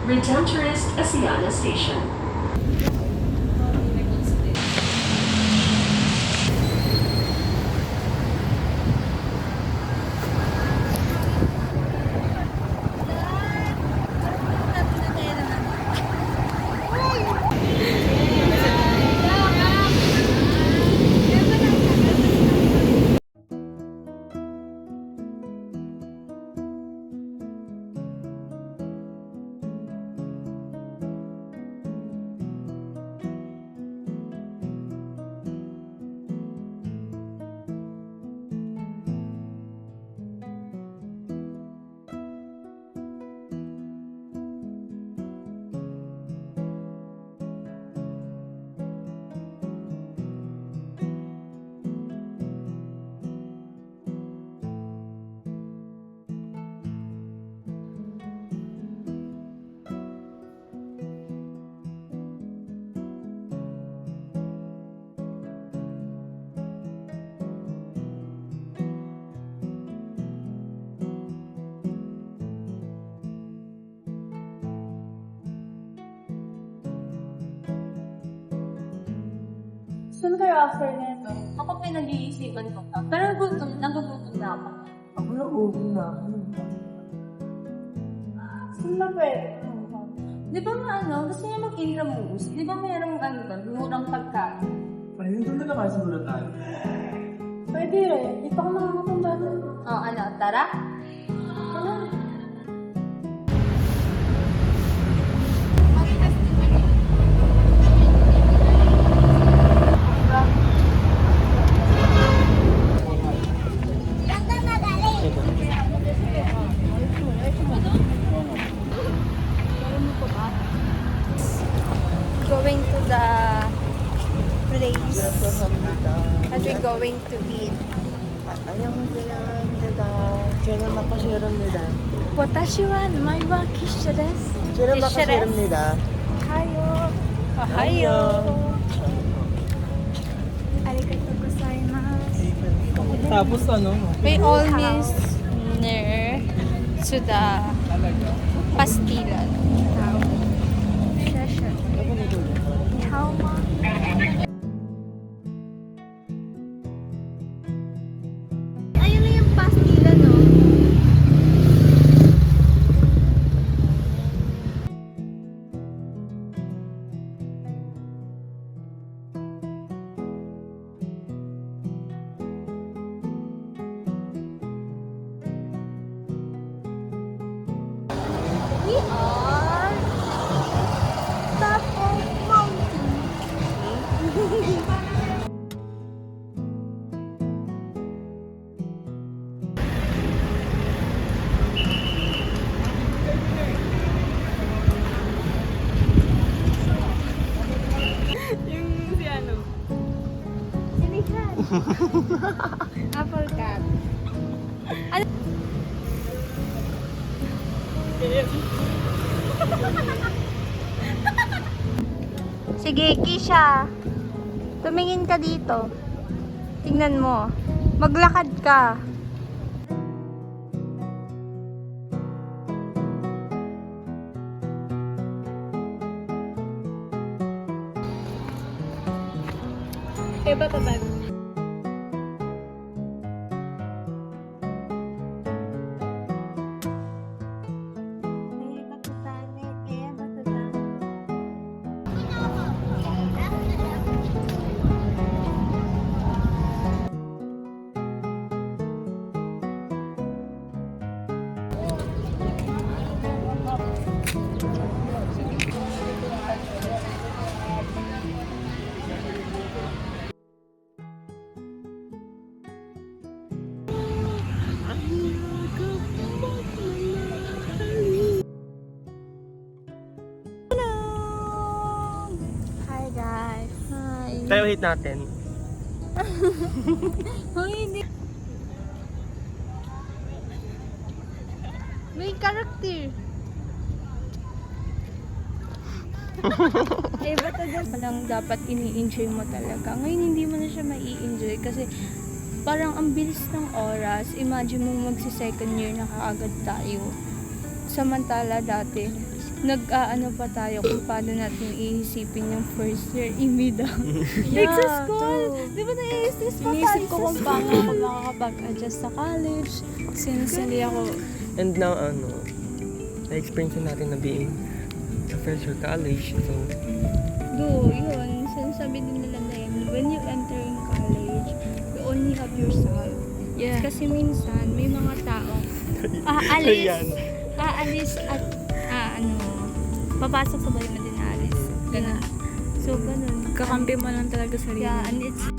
Redemptorist Asiana Station. Saan kayo after nito? Ako pinag-iisipan ko pa. Pero nagugutom na ako. Ako na uwi na. Saan ba pwede? Di ba gusto niya mag-intramuros? Di ba mayroong doon, murang pagkain? Pwede doon na naman siguro tayo. Pwede rin. Dito ako nakakapunta doon. Tara? Going to the place that we're going to eat. Ayaw mo kailangan nila. Kaya napasiram nila. 私は名前はキッシュです。 Kaya Kishya napasiram desu. nila. Hayo. Hayo. Arigatou gozaimasu. Tapos ano? We almost near to the pastilan. How much? Ayun na yung pastilan, no? We are top of mountain. Sinihan. Apple cat. Ano? Sige, Kisha. Tumingin ka dito. Tingnan mo. Maglakad ka. Iba pa ba? Hi guys. Hi. Tayo hit natin. Hoy, hindi. May character. Eh, ba't palang dapat ini-enjoy mo talaga. Ngayon hindi mo na siya mai-enjoy kasi parang ang bilis ng oras. Imagine mo magsi-second year na kaagad tayo. Samantala dati, nag-aano pa tayo kung paano natin iisipin yung first year, imida. Yeah, Like sa school, true. di ba nai-stress pa Sinisip tayo ko sa kung paano ako makakapag-adjust sa college. Since hindi ako... And now, na-experience na natin na being sa first year college. So, Yun, sinasabi din nila na yun, when you enter in college, you only have yourself. Yeah. Kasi minsan, may mga tao, aalis at, papasok sa bahay na din aalis. Ganun. So, ganun. Kakampi mo lang talaga sarili. Yeah, and it's